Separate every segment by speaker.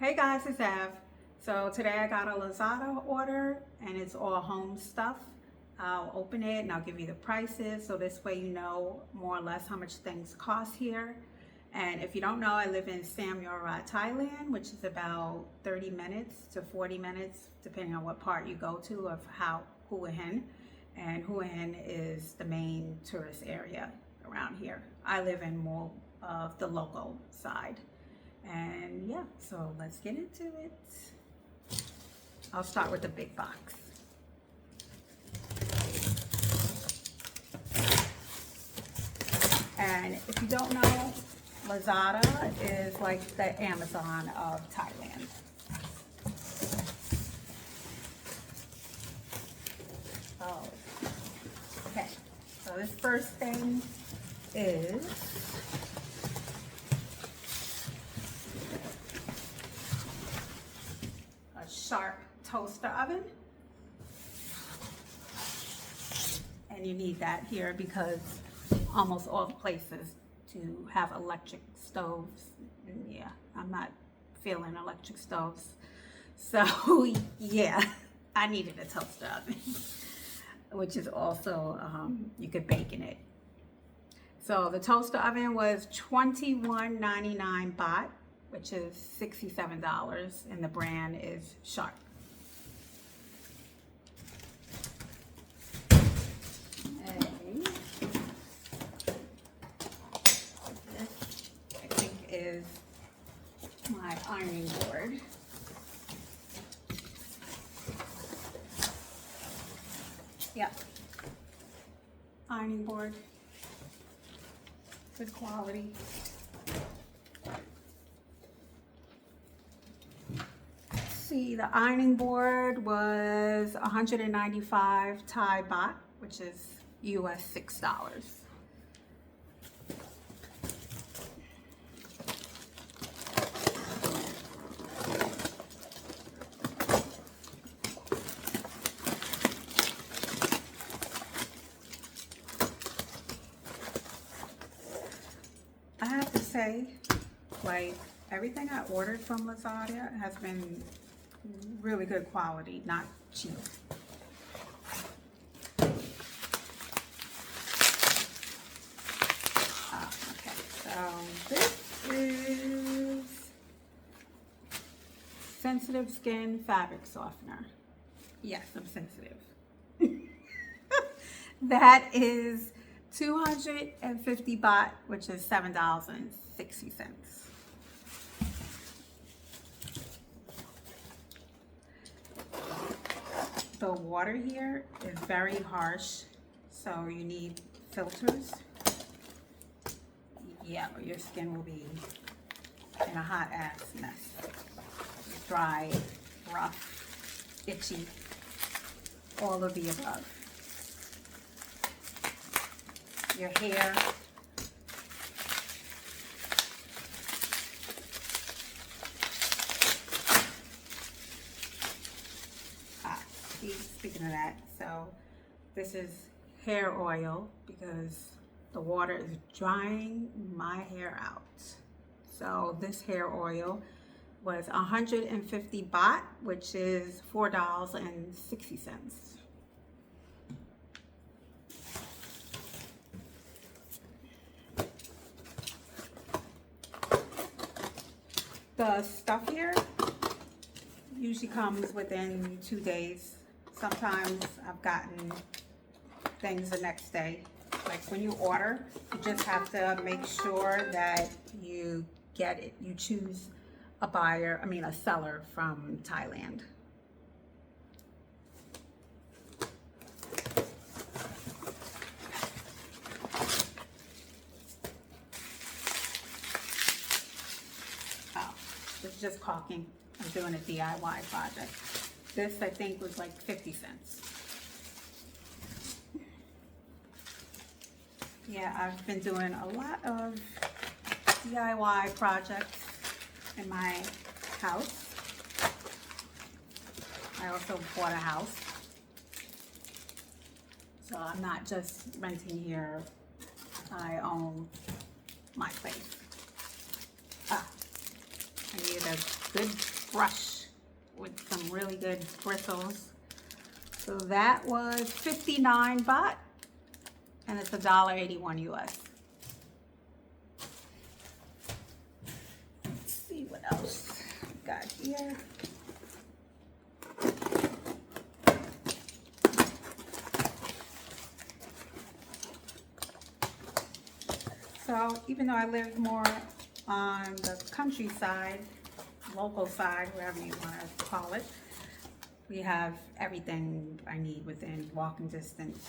Speaker 1: Hey guys, it's Av. So today I got a Lazada order and it's all home stuff. I'll open it and I'll give you the prices so this way you know more or less how much things cost here. And if you don't know, I live in Thailand, Thailand, which is about 30 minutes to 40 minutes depending on what part you go to of Hua Hin. And Hua Hin is the main tourist area around here. I live in more of the local side. And yeah, so let's get into it. I'll start with the big box. And if you don't know, Lazada is like the Amazon of Thailand. Oh, okay. So this first thing is a sharp toaster oven. And you need that here because almost all places to have electric stoves. And yeah, I'm not feeling electric stoves. So yeah, I needed a toaster oven, which is also, you could bake in it. So the toaster oven was $21.99 baht, which is $67, and the brand is Sharp. This, I think, is my ironing board. Yep, ironing board, good quality. See, the ironing board was 195 Thai Baht, which is US $6. I have to say, like, everything I ordered from Lazada has been really good quality, not cheap. Okay, so this is sensitive skin fabric softener. Yes, I'm sensitive. That is 250 baht, which is $7.60. The water here is very harsh, so you need filters. Yeah, or your skin will be in a hot ass mess. Dry, rough, itchy, all of the above. Your hair. Speaking of that, so this is hair oil because the water is drying my hair out. So this hair oil was 150 baht, which is $4.60. The stuff here usually comes within 2 days. Sometimes I've gotten things the next day. Like when you order, you just have to make sure that you get it. You choose a seller from Thailand. Oh, this is just caulking. I'm doing a DIY project. This, I think, was like 50 cents. Yeah, I've been doing a lot of DIY projects in my house. I also bought a house. So I'm not just renting here. I own my place. I needed a good brush with some really good bristles. So that was 59 baht, and it's $1.81 US. Let's see what else we got here. So even though I live more on the countryside, local side, whatever you want to call it, we have everything I need within walking distance.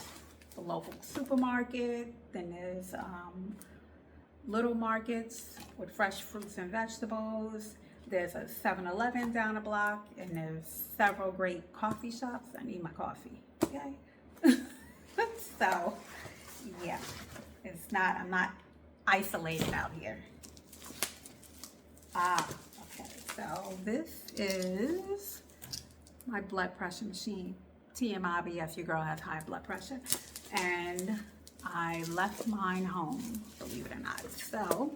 Speaker 1: The local supermarket, then there's little markets with fresh fruits and vegetables. There's a 7-Eleven down the block, and there's several great coffee shops. I need my coffee, okay? So, yeah, I'm not isolated out here. Okay, so this is my blood pressure machine. TMI, yes, your girl has high blood pressure. And I left mine home, believe it or not. So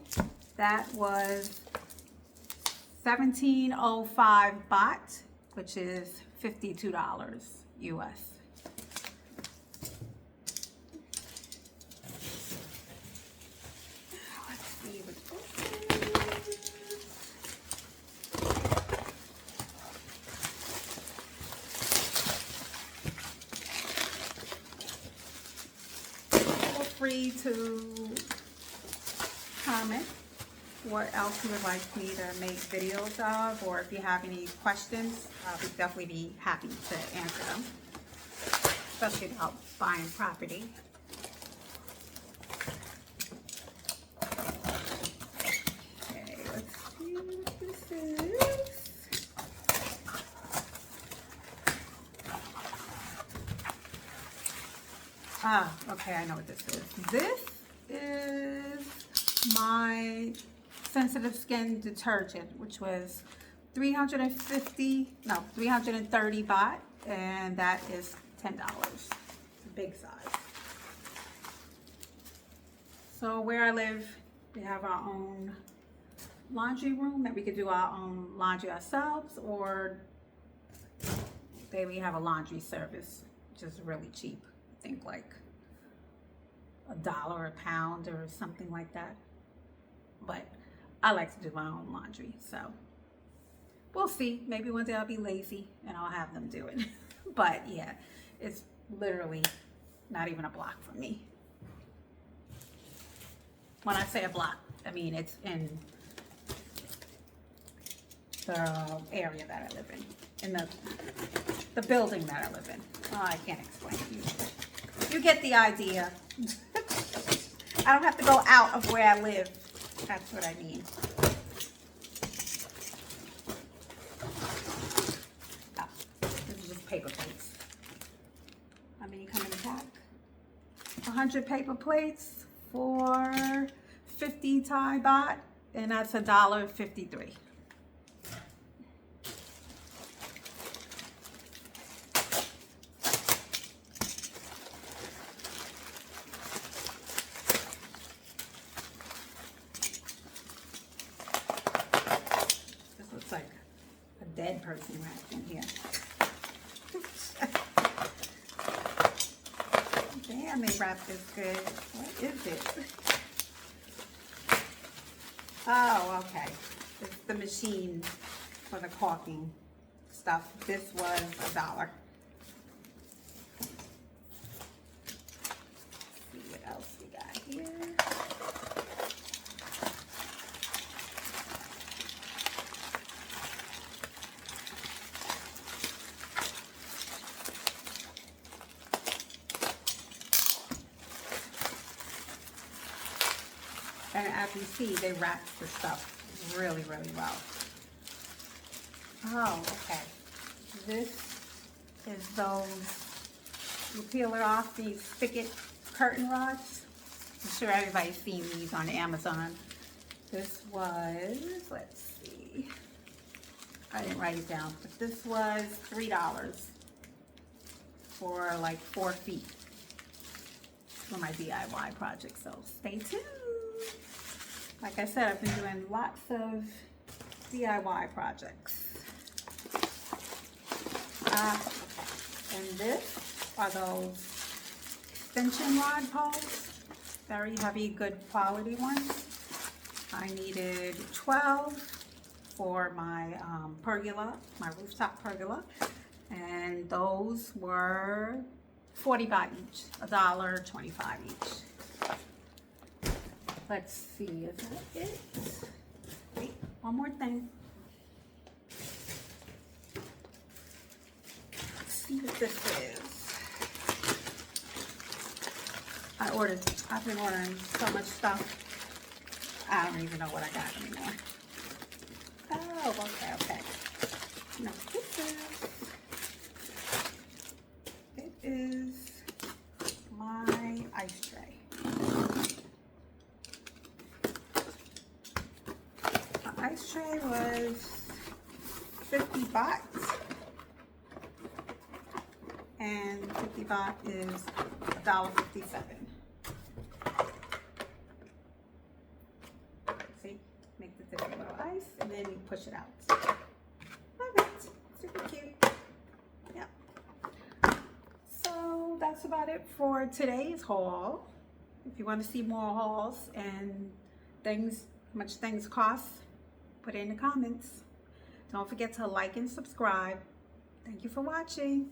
Speaker 1: that was 1705 baht, which is $52 US. Let's see what this is. Feel free to comment what else you would like me to make videos of, or if you have any questions, I would definitely be happy to answer them, especially about buying property. Okay, let's see what this is. Okay, I know what this is. This is my sensitive skin detergent, which was 330 baht, and that is $10. It's a big size. So where I live, we have our own laundry room that we could do our own laundry ourselves, or we have a laundry service, which is really cheap. I think like $1 a pound or something like that. But I like to do my own laundry, so we'll see. Maybe one day I'll be lazy and I'll have them do it. But yeah, it's literally not even a block from me. When I say a block, I mean it's in the area that I live in the building that I live in. Oh, I can't explain it to you. You get the idea. I don't have to go out of where I live. That's what I mean. Oh, this is just paper plates. How many come in a pack? 100 paper plates for 50 Thai baht, and that's $1.53. Like a dead person wrapped in here. Damn, they wrapped this good. What is it? Oh, okay. It's the machine for the caulking stuff. This was $1. Let's see what else we got here. And as you see, they wrap the stuff really, really well. Oh, okay. This is those, you peel it off, these spigot curtain rods. I'm sure everybody's seen these on Amazon. This was, let's see, I didn't write it down, but this was $3 for like 4 feet for my DIY project, so stay tuned. Like I said, I've been doing lots of DIY projects. And this are those extension rod poles, very heavy, good quality ones. I needed 12 for my pergola, my rooftop pergola, and those were 40 baht each, $1.25 each. Let's see, is that it? Wait, one more thing. Let's see what this is. I've been ordering so much stuff. I don't even know what I got anymore. Oh, okay. No, it is my ice tray. The ice tray was 50 baht. And 50 baht is $1.57. Make the different little ice, and then you push it out. Love it. Super cute. Yeah. So that's about it for today's haul. If you want to see more hauls and things, how much things cost, put it in the comments. Don't forget to like and subscribe. Thank you for watching.